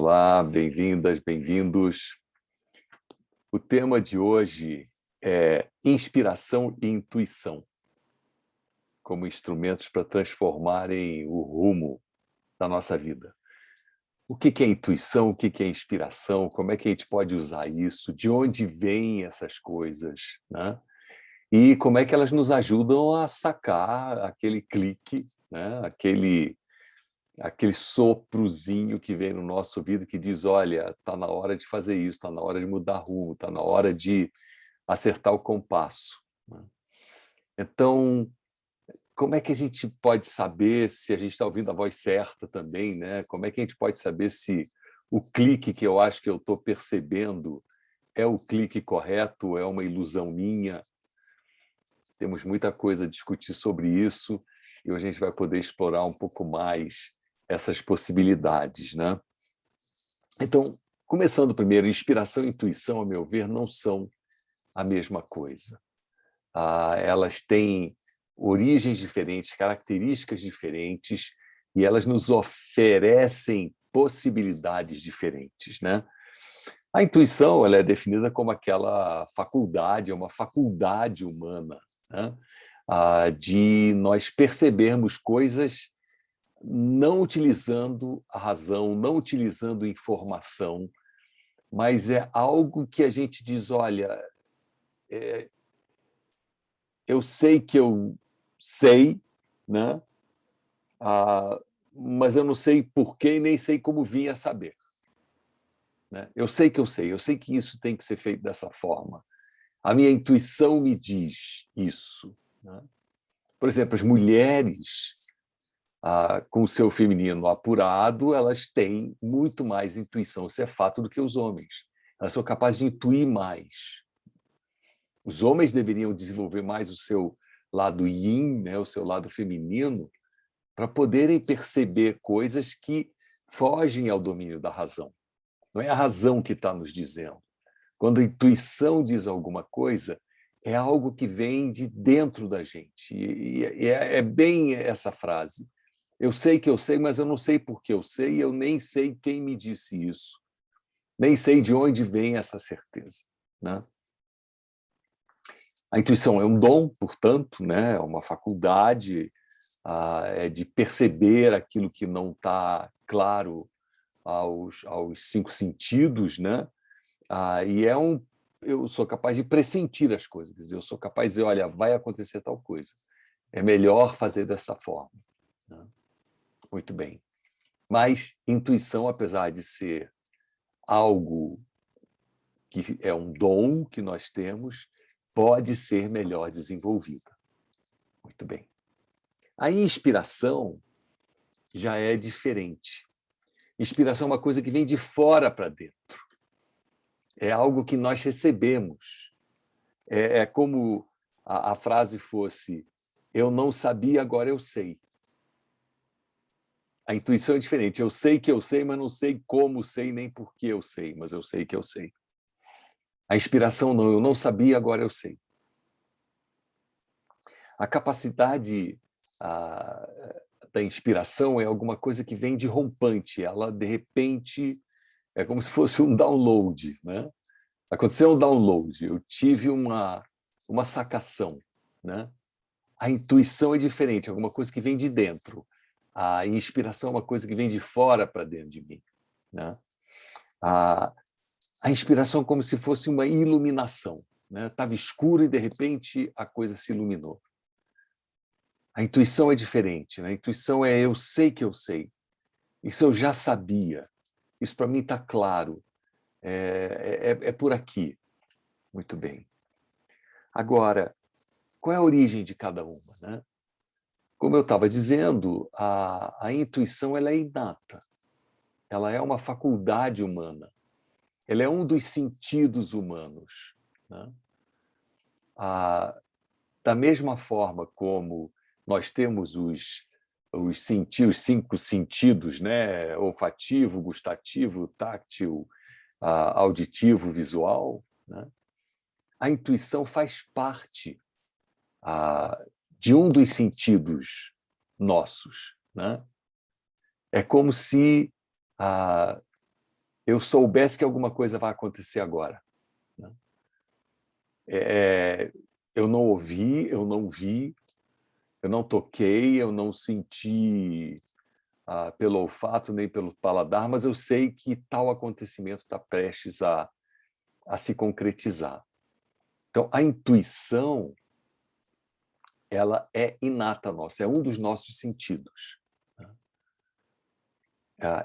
Olá, bem-vindas, bem-vindos. O tema de hoje é inspiração e intuição como instrumentos para transformarem o rumo da nossa vida. O que é intuição? O que é inspiração? Como é que a gente pode usar isso? De onde vêm essas coisas, né? E como é que elas nos ajudam a sacar aquele clique, né? Aquele soprozinho que vem no nosso ouvido que diz, olha, está na hora de fazer isso, está na hora de mudar rumo, está na hora de acertar o compasso. Então, como é que a gente pode saber se a gente está ouvindo a voz certa também, né? Como é que a gente pode saber se o clique que eu acho que eu estou percebendo é o clique correto, é uma ilusão minha? Temos muita coisa a discutir sobre isso e hoje a gente vai poder explorar um pouco mais essas possibilidades, né? Então, começando primeiro, inspiração e intuição, a meu ver, não são a mesma coisa. Elas têm origens diferentes, características diferentes, e elas nos oferecem possibilidades diferentes, né? A intuição, ela é definida como aquela faculdade, é uma faculdade humana, né? De nós percebermos coisas não utilizando a razão, não utilizando informação, mas é algo que a gente diz, olha, eu sei que eu sei, né? Mas eu não sei porquê e nem sei como vim a saber. Né? Eu sei que isso tem que ser feito dessa forma. A minha intuição me diz isso. Né? Por exemplo, as mulheres, com o seu feminino apurado, elas têm muito mais intuição, isso é fato, do que os homens. Elas são capazes de intuir mais. Os homens deveriam desenvolver mais o seu lado yin, né, o seu lado feminino, para poderem perceber coisas que fogem ao domínio da razão. Não é a razão que está nos dizendo. Quando a intuição diz alguma coisa, é algo que vem de dentro da gente. E é bem essa frase. Eu sei que eu sei, mas eu não sei por que eu sei, e eu nem sei quem me disse isso. Nem sei de onde vem essa certeza. Né? A intuição é um dom, portanto, né? É uma faculdade é de perceber aquilo que não está claro aos cinco sentidos, né? E eu sou capaz de pressentir as coisas, quer dizer, eu sou capaz de dizer, olha, vai acontecer tal coisa. É melhor fazer dessa forma. Né? Muito bem. Mas intuição, apesar de ser algo que é um dom que nós temos, pode ser melhor desenvolvida. Muito bem. A inspiração já é diferente. Inspiração é uma coisa que vem de fora para dentro. É algo que nós recebemos. É como a frase fosse, eu não sabia, agora eu sei. A intuição é diferente. Eu sei que eu sei, mas não sei como sei, nem por que eu sei, mas eu sei que eu sei. A inspiração não, eu não sabia, agora eu sei. A capacidade da inspiração é alguma coisa que vem de rompante. Ela, de repente, é como se fosse um download. Né? Aconteceu um download, eu tive uma sacação. Né? A intuição é diferente, é alguma coisa que vem de dentro. A inspiração é uma coisa que vem de fora para dentro de mim. Né? A inspiração é como se fosse uma iluminação. Estava escuro e, de repente, a coisa se iluminou. A intuição é diferente. Né? A intuição é eu sei que eu sei. Isso eu já sabia. Isso para mim está claro. É por aqui. Muito bem. Agora, qual é a origem de cada uma? Né? Como eu estava dizendo, a intuição ela é inata. Ela é uma faculdade humana. Ela é um dos sentidos humanos. Né? Da mesma forma como nós temos os cinco sentidos, né? Olfativo, gustativo, táctil, auditivo, visual, né? A intuição faz parte de um dos sentidos nossos. Né? É como se eu soubesse que alguma coisa vai acontecer agora, né? Eu não ouvi, eu não vi, eu não toquei, eu não senti pelo olfato nem pelo paladar, mas eu sei que tal acontecimento está prestes a se concretizar. Então, a intuição, ela é inata nossa, é um dos nossos sentidos, né?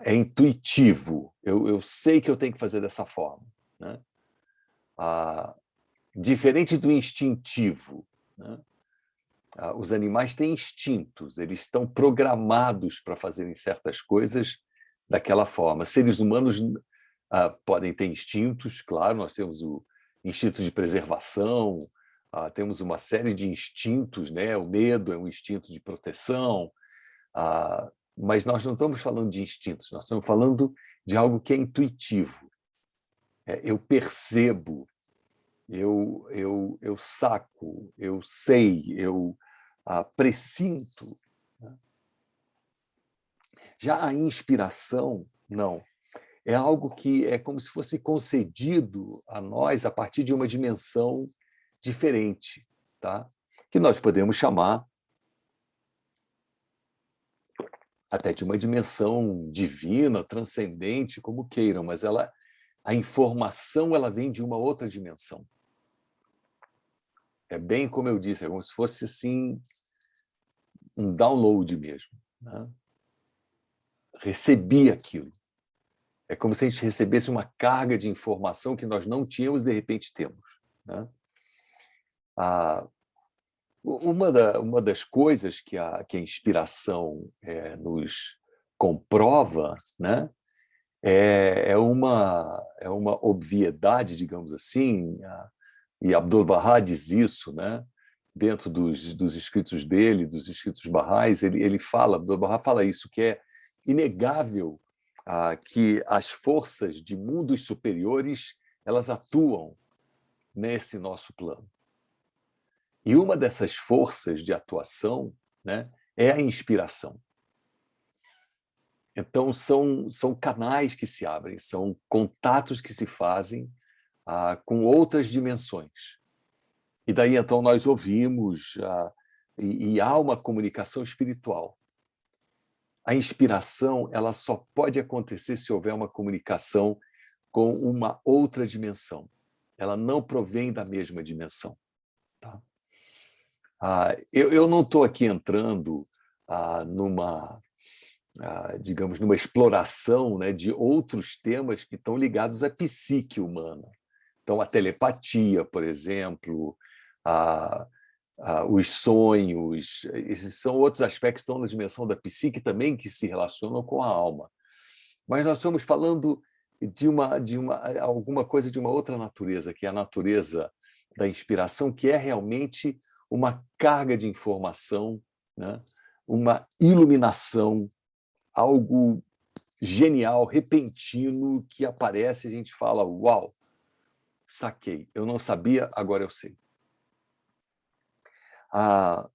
É intuitivo, eu sei que eu tenho que fazer dessa forma, né? Diferente do instintivo, né? Os animais têm instintos, eles estão programados para fazerem certas coisas daquela forma. Seres humanos podem ter instintos, claro, nós temos o instinto de preservação, temos uma série de instintos, né? O medo é um instinto de proteção, mas nós não estamos falando de instintos, nós estamos falando de algo que é intuitivo. Eu percebo, eu saco, eu sei, eu pressinto, né? Já a inspiração, não. É algo que é como se fosse concedido a nós a partir de uma dimensão diferente, tá? Que nós podemos chamar até de uma dimensão divina, transcendente, como queiram, mas a informação ela vem de uma outra dimensão. É bem como eu disse, é como se fosse assim um download mesmo, né? Recebi aquilo. É como se a gente recebesse uma carga de informação que nós não tínhamos, de repente temos, né? Uma das coisas que a inspiração nos comprova, né, é uma obviedade, digamos assim, e Abdu'l-Bahá diz isso, né, dentro dos escritos dele, dos escritos Bahais, ele fala, Abdu'l-Bahá fala isso, que é inegável que as forças de mundos superiores elas atuam nesse nosso plano. E uma dessas forças de atuação, né, é a inspiração. Então, são canais que se abrem, são contatos que se fazem com outras dimensões. E daí, então, nós ouvimos, e há uma comunicação espiritual. A inspiração ela só pode acontecer se houver uma comunicação com uma outra dimensão. Ela não provém da mesma dimensão, tá? Eu não estou aqui entrando digamos, numa exploração, né, de outros temas que estão ligados à psique humana. Então, a telepatia, por exemplo, os sonhos, esses são outros aspectos que estão na dimensão da psique também que se relacionam com a alma. Mas nós estamos falando de alguma coisa de uma outra natureza, que é a natureza da inspiração, que é realmente uma carga de informação, né? Uma iluminação, algo genial, repentino, que aparece e a gente fala, uau, saquei, eu não sabia, agora eu sei. A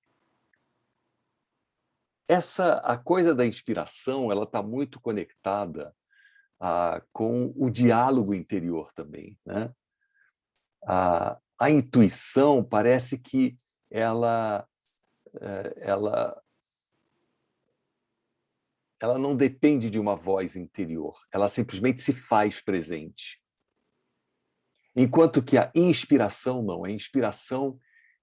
coisa da inspiração ela está muito conectada com o diálogo interior também, né? A intuição parece que ela não depende de uma voz interior, ela simplesmente se faz presente. Enquanto que a inspiração não, a inspiração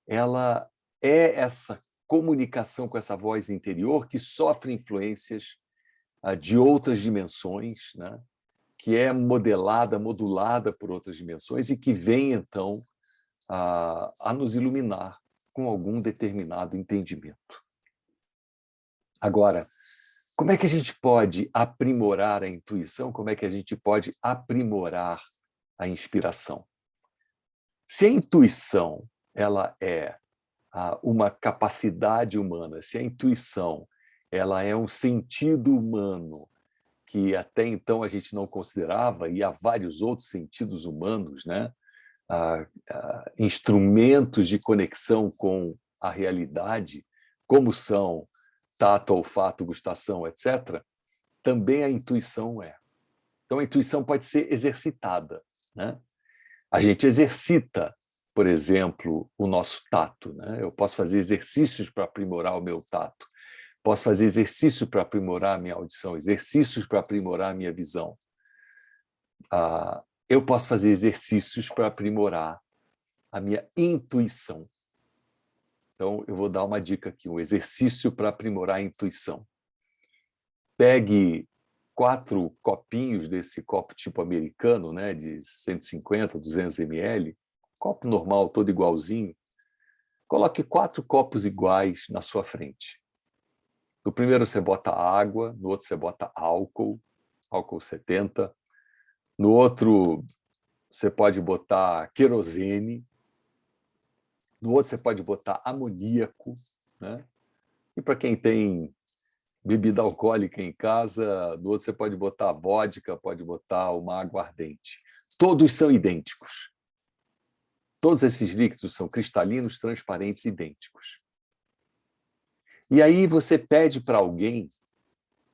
ela é essa comunicação com essa voz interior que sofre influências de outras dimensões, né? Que é modelada, modulada por outras dimensões e que vem, então, a nos iluminar com algum determinado entendimento. Agora, como é que a gente pode aprimorar a intuição? Como é que a gente pode aprimorar a inspiração? Se a intuição ela é uma capacidade humana, se a intuição ela é um sentido humano que até então a gente não considerava, e há vários outros sentidos humanos, né? Instrumentos de conexão com a realidade, como são tato, olfato, gustação, etc., também a intuição é. Então, a intuição pode ser exercitada, né? A gente exercita, por exemplo, o nosso tato, né? Eu posso fazer exercícios para aprimorar o meu tato, posso fazer exercícios para aprimorar a minha audição, exercícios para aprimorar a minha visão. Eu posso fazer exercícios para aprimorar a minha intuição. Então, eu vou dar uma dica aqui, um exercício para aprimorar a intuição. Pegue 4 copinhos desse copo tipo americano, né, de 150, 200 ml, copo normal, todo igualzinho. Coloque 4 copos iguais na sua frente. No primeiro você bota água, no outro você bota álcool 70. No outro você pode botar querosene. No outro você pode botar amoníaco, né? E para quem tem bebida alcoólica em casa, no outro você pode botar vodka, pode botar uma aguardente. Todos são idênticos. Todos esses líquidos são cristalinos, transparentes, idênticos. E aí você pede para alguém,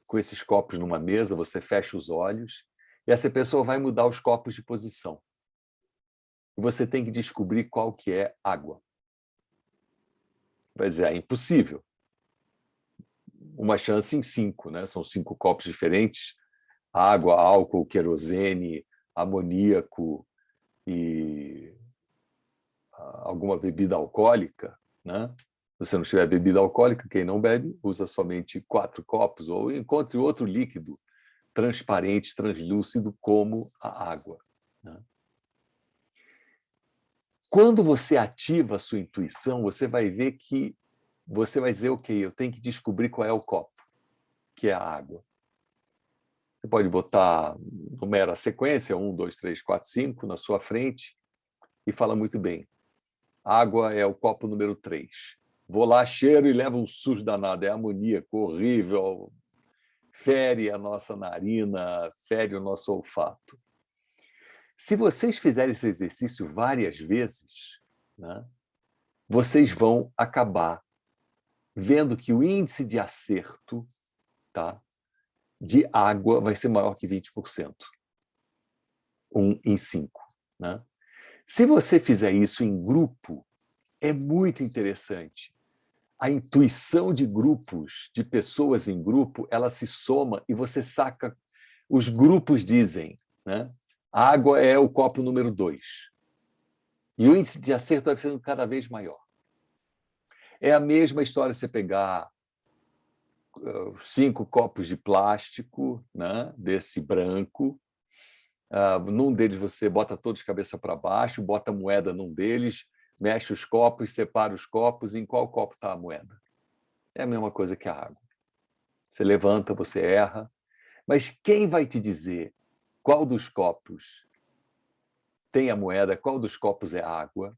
com esses copos numa mesa, você fecha os olhos, e essa pessoa vai mudar os copos de posição. E você tem que descobrir qual que é água. Vai dizer, é impossível. Uma chance em 5, né? São 5 copos diferentes, água, álcool, querosene, amoníaco e alguma bebida alcoólica, né? Se você não tiver bebida alcoólica, quem não bebe, usa somente 4 copos, ou encontre outro líquido transparente, translúcido, como a água, né? Quando você ativa a sua intuição, você vai ver que você vai dizer, ok, eu tenho que descobrir qual é o copo, que é a água. Você pode botar, numera a sequência, 1, 2, 3, 4, 5, na sua frente, e fala muito bem. Água é o copo número 3. Vou lá, cheiro e levo um sujo danado. É amoníaco, horrível, fere a nossa narina, fere o nosso olfato. Se vocês fizerem esse exercício várias vezes, né, vocês vão acabar vendo que o índice de acerto, tá, de água vai ser maior que 20%. 1 em 5. Né? Se você fizer isso em grupo, é muito interessante. A intuição de grupos, de pessoas em grupo, ela se soma e você saca. Os grupos dizem, né? A água é o copo número 2. E o índice de acerto vai ficando cada vez maior. É a mesma história você pegar 5 copos de plástico, né, desse branco. Num deles você bota todos de cabeça para baixo, bota a moeda num deles, mexe os copos, separa os copos, e em qual copo está a moeda? É a mesma coisa que a água. Você levanta, você erra, mas quem vai te dizer qual dos copos tem a moeda, qual dos copos é água?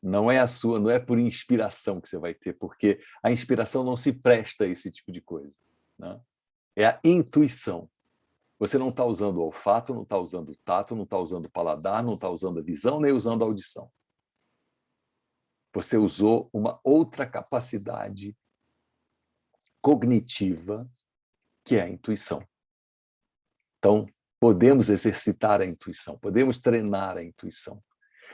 Não é a sua, não é por inspiração que você vai ter, porque a inspiração não se presta a esse tipo de coisa, né? É a intuição. Você não está usando o olfato, não está usando o tato, não está usando o paladar, não está usando a visão, nem usando a audição. Você usou uma outra capacidade cognitiva, que é a intuição. Então, podemos exercitar a intuição, podemos treinar a intuição.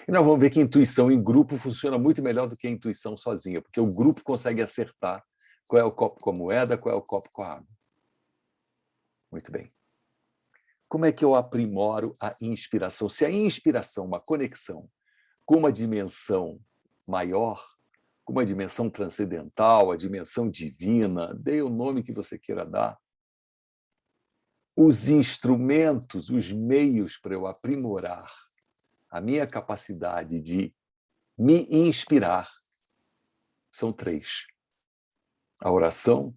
E nós vamos ver que a intuição em grupo funciona muito melhor do que a intuição sozinha, porque o grupo consegue acertar qual é o copo com a moeda, qual é o copo com a água. Muito bem. Como é que eu aprimoro a inspiração? Se a inspiração é uma conexão com uma dimensão maior, com uma dimensão transcendental, a dimensão divina, dê o nome que você queira dar, os instrumentos, os meios para eu aprimorar a minha capacidade de me inspirar são 3. A oração,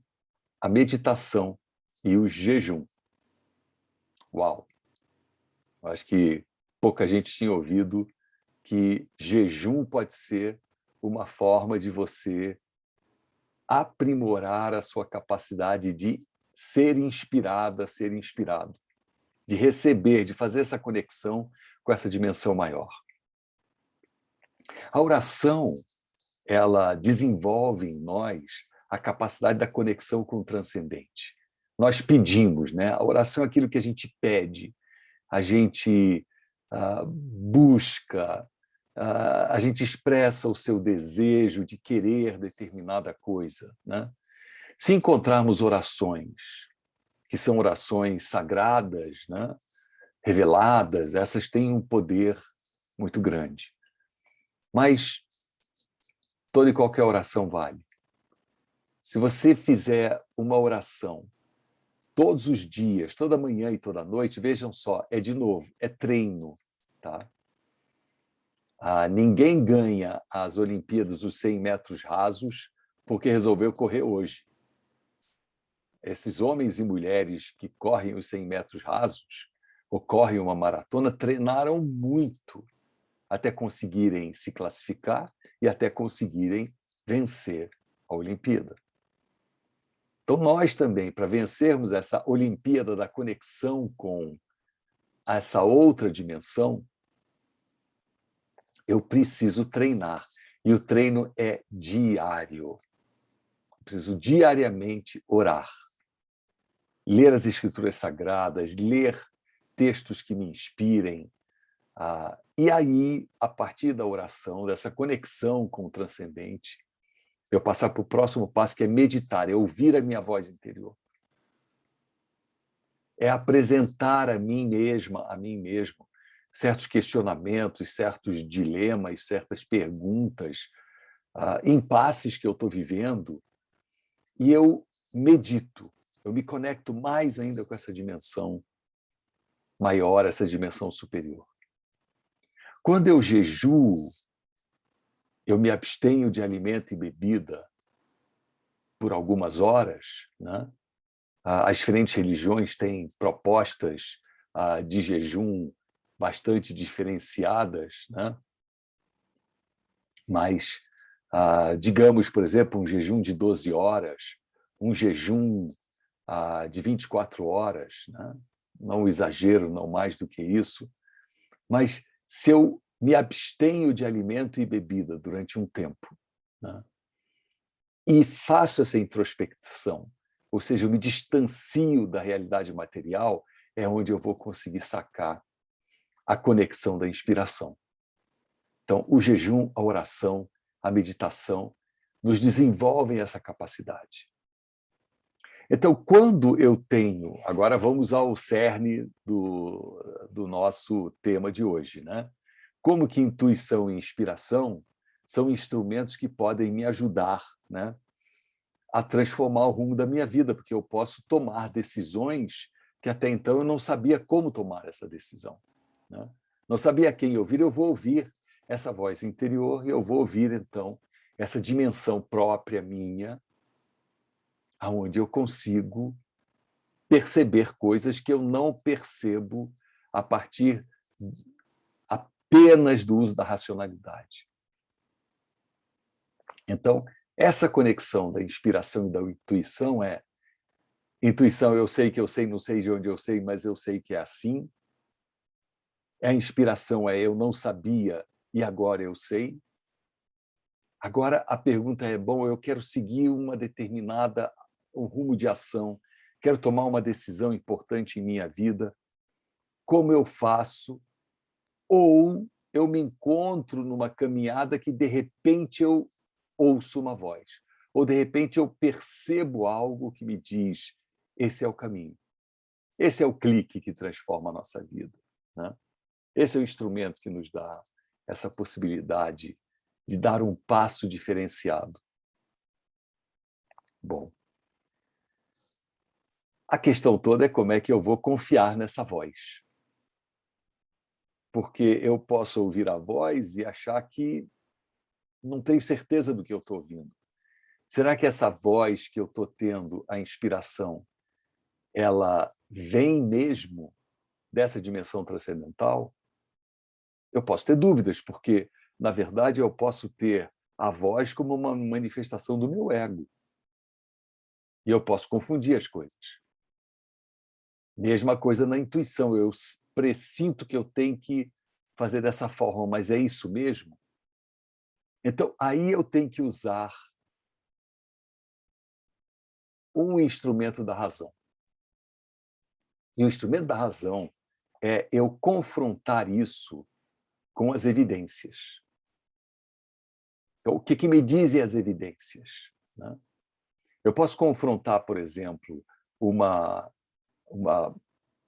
a meditação e o jejum. Uau! Eu acho que pouca gente tinha ouvido que jejum pode ser uma forma de você aprimorar a sua capacidade de ser inspirada, ser inspirado, de receber, de fazer essa conexão com essa dimensão maior. A oração, ela desenvolve em nós a capacidade da conexão com o transcendente. nós pedimos, né? A oração é aquilo que a gente pede, a gente busca, a gente expressa o seu desejo de querer determinada coisa, né? Se encontrarmos orações, que são orações sagradas, né? Reveladas, essas têm um poder muito grande. Mas toda e qualquer oração vale. Se você fizer uma oração todos os dias, toda manhã e toda noite, vejam só, de novo, é treino, tá? Ninguém ganha as Olimpíadas dos 100 metros rasos porque resolveu correr hoje. Esses homens e mulheres que correm os 100 metros rasos ou correm uma maratona treinaram muito até conseguirem se classificar e até conseguirem vencer a Olimpíada. Então, nós também, para vencermos essa Olimpíada da conexão com essa outra dimensão, eu preciso treinar. E o treino é diário. Eu preciso diariamente orar. Ler as Escrituras Sagradas, ler textos que me inspirem. E aí, a partir da oração, dessa conexão com o transcendente, eu passar para o próximo passo, que é meditar, é ouvir a minha voz interior. É apresentar a mim mesma, a mim mesmo, certos questionamentos, certos dilemas, certas perguntas, impasses que eu estou vivendo, e eu medito, eu me conecto mais ainda com essa dimensão maior, essa dimensão superior. Quando eu jejuo, eu me abstenho de alimento e bebida por algumas horas, né? As diferentes religiões têm propostas de jejum bastante diferenciadas, né? Mas, digamos, por exemplo, um jejum de 12 horas, um jejum de 24 horas, né? Não exagero, não mais do que isso, mas se eu me abstenho de alimento e bebida durante um tempo, né? E faço essa introspecção, ou seja, eu me distancio da realidade material, é onde eu vou conseguir sacar a conexão da inspiração. Então, o jejum, a oração, a meditação nos desenvolvem essa capacidade. Então, quando eu tenho... Agora vamos ao cerne do nosso tema de hoje, né? Como que intuição e inspiração são instrumentos que podem me ajudar, né, a transformar o rumo da minha vida, porque eu posso tomar decisões que até então eu não sabia como tomar essa decisão, né? Não sabia quem ouvir, eu vou ouvir essa voz interior e eu vou ouvir, então, essa dimensão própria minha, onde eu consigo perceber coisas que eu não percebo a partir apenas do uso da racionalidade. Então, essa conexão da inspiração e da intuição é: intuição, eu sei, não sei de onde eu sei, mas eu sei que é assim. A inspiração é: eu não sabia e agora eu sei. Agora a pergunta é: bom, eu quero seguir uma determinada um rumo de ação, quero tomar uma decisão importante em minha vida. Como eu faço? Ou eu me encontro numa caminhada que, de repente, eu ouço uma voz. Ou, de repente, eu percebo algo que me diz: esse é o caminho. Esse é o clique que transforma a nossa vida, né? Esse é o instrumento que nos dá essa possibilidade de dar um passo diferenciado. Bom, a questão toda é como é que eu vou confiar nessa voz. Porque eu posso ouvir a voz e achar que não tenho certeza do que eu estou ouvindo. Será que essa voz que eu estou tendo, a inspiração, ela vem mesmo dessa dimensão transcendental? Eu posso ter dúvidas, porque, na verdade, eu posso ter a voz como uma manifestação do meu ego. E eu posso confundir as coisas. Mesma coisa na intuição, eu pressinto que eu tenho que fazer dessa forma, mas é isso mesmo? Então, aí eu tenho que usar um instrumento da razão. E o instrumento da razão é eu confrontar isso com as evidências. Então, o que me dizem as evidências? Né? Eu posso confrontar, por exemplo, uma, uma,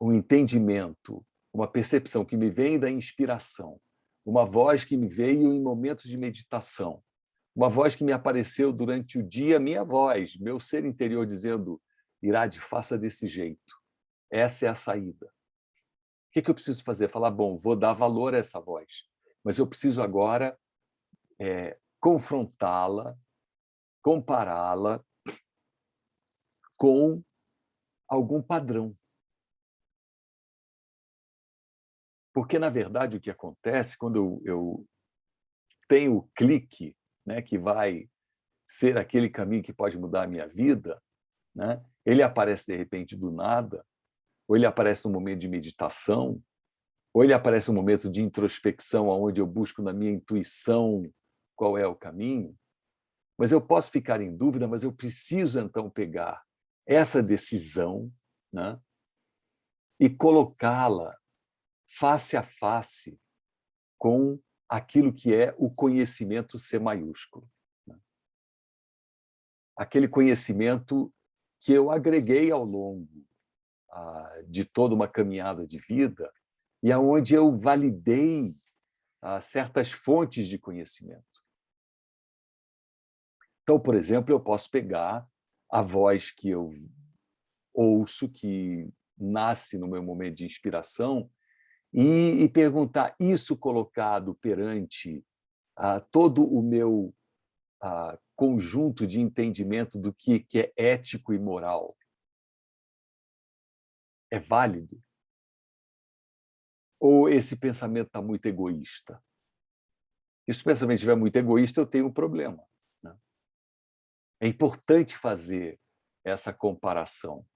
um entendimento, uma percepção que me vem da inspiração, uma voz que me veio em momentos de meditação, uma voz que me apareceu durante o dia, minha voz, meu ser interior dizendo: Irade, faça desse jeito. Essa é a saída. O que eu preciso fazer? Falar, bom, vou dar valor a essa voz, mas eu preciso agora confrontá-la, compará-la com algum padrão. Porque, na verdade, o que acontece quando eu tenho o clique, né, que vai ser aquele caminho que pode mudar a minha vida, né, ele aparece de repente do nada, ou ele aparece no momento de meditação, ou ele aparece no momento de introspecção, onde eu busco na minha intuição qual é o caminho, mas eu posso ficar em dúvida, mas eu preciso então pegar essa decisão, né, e colocá-la face a face com aquilo que é o conhecimento C maiúsculo. Né? Aquele conhecimento que eu agreguei ao longo de toda uma caminhada de vida e aonde eu validei certas fontes de conhecimento. Então, por exemplo, eu posso pegar a voz que eu ouço, que nasce no meu momento de inspiração, e perguntar, isso colocado perante todo o meu conjunto de entendimento do que é ético e moral, é válido? Ou esse pensamento está muito egoísta? E se o pensamento estiver muito egoísta, eu tenho um problema. Né? É importante fazer essa comparação.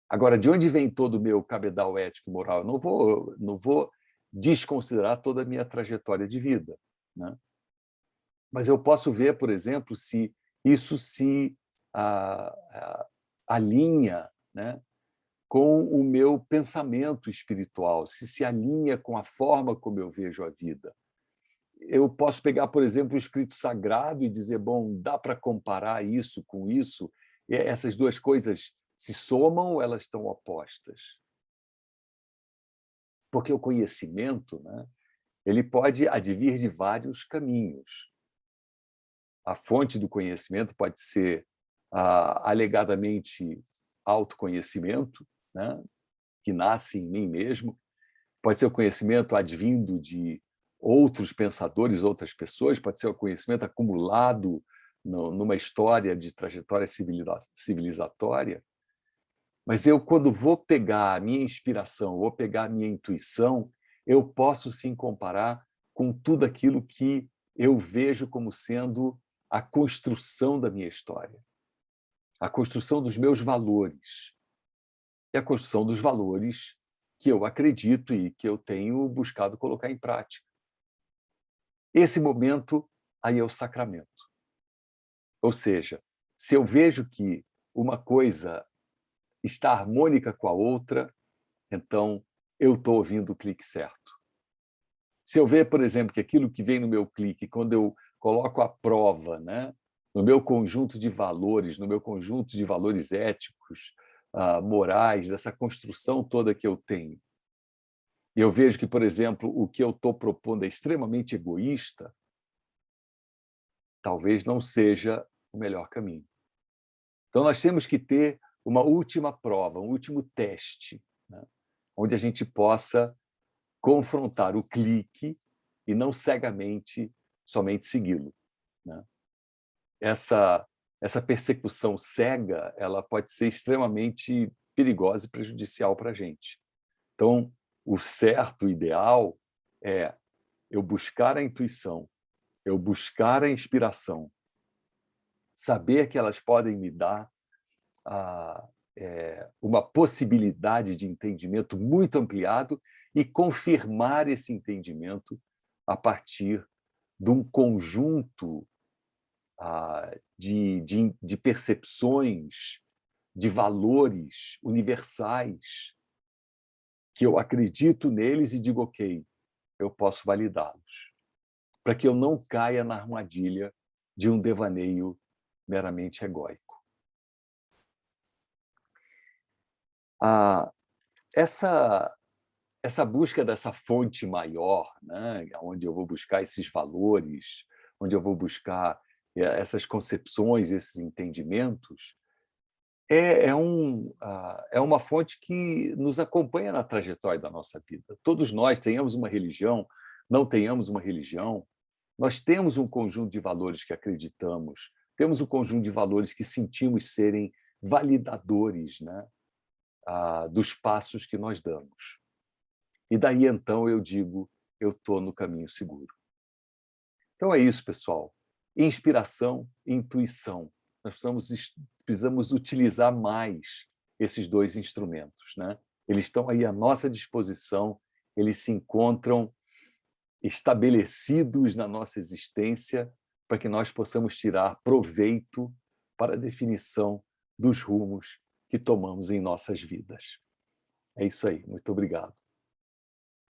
Agora, de onde vem todo o meu cabedal ético e moral? Eu não vou desconsiderar toda a minha trajetória de vida. Né? Mas eu posso ver, por exemplo, se isso se alinha, né, com o meu pensamento espiritual, se alinha com a forma como eu vejo a vida. Eu posso pegar, por exemplo, o escrito sagrado e dizer, bom, dá para comparar isso com isso? E essas duas coisas se somam ou elas estão opostas? Porque o conhecimento, né, ele pode advir de vários caminhos. A fonte do conhecimento pode ser alegadamente autoconhecimento, né, que nasce em mim mesmo, pode ser o conhecimento advindo de outros pensadores, outras pessoas, pode ser o conhecimento acumulado numa história de trajetória civilizatória. Mas eu, quando vou pegar a minha inspiração, vou pegar a minha intuição, eu posso sim comparar com tudo aquilo que eu vejo como sendo a construção da minha história, a construção dos meus valores e a construção dos valores que eu acredito e que eu tenho buscado colocar em prática. Esse momento aí é o sacramento. Ou seja, se eu vejo que uma coisa está harmônica com a outra, então eu estou ouvindo o clique certo. Se eu ver, por exemplo, que aquilo que vem no meu clique, quando eu coloco à prova, né, no meu conjunto de valores, no meu conjunto de valores éticos, morais, dessa construção toda que eu tenho, e eu vejo que, por exemplo, o que eu estou propondo é extremamente egoísta, talvez não seja o melhor caminho. Então, nós temos que ter uma última prova, um último teste, né, onde a gente possa confrontar o clique e não cegamente somente segui-lo. Né? Essa persecução cega, ela pode ser extremamente perigosa e prejudicial para a gente. Então, o certo, o ideal é eu buscar a intuição, eu buscar a inspiração, saber que elas podem me dar uma possibilidade de entendimento muito ampliado e confirmar esse entendimento a partir de um conjunto de percepções de valores universais, que eu acredito neles e digo, ok, eu posso validá-los, para que eu não caia na armadilha de um devaneio meramente egóico. Essa busca dessa fonte maior, né, onde eu vou buscar esses valores, onde eu vou buscar essas concepções, esses entendimentos, é uma fonte que nos acompanha na trajetória da nossa vida. Todos nós, tenhamos uma religião, não tenhamos uma religião, nós temos um conjunto de valores que acreditamos, temos um conjunto de valores que sentimos serem validadores, né, dos passos que nós damos. E daí, então, eu digo, eu estou no caminho seguro. Então é isso, pessoal. Inspiração e intuição. Nós precisamos utilizar mais esses dois instrumentos, né? Eles estão aí à nossa disposição, eles se encontram estabelecidos na nossa existência para que nós possamos tirar proveito para a definição dos rumos que tomamos em nossas vidas. É isso aí. Muito obrigado.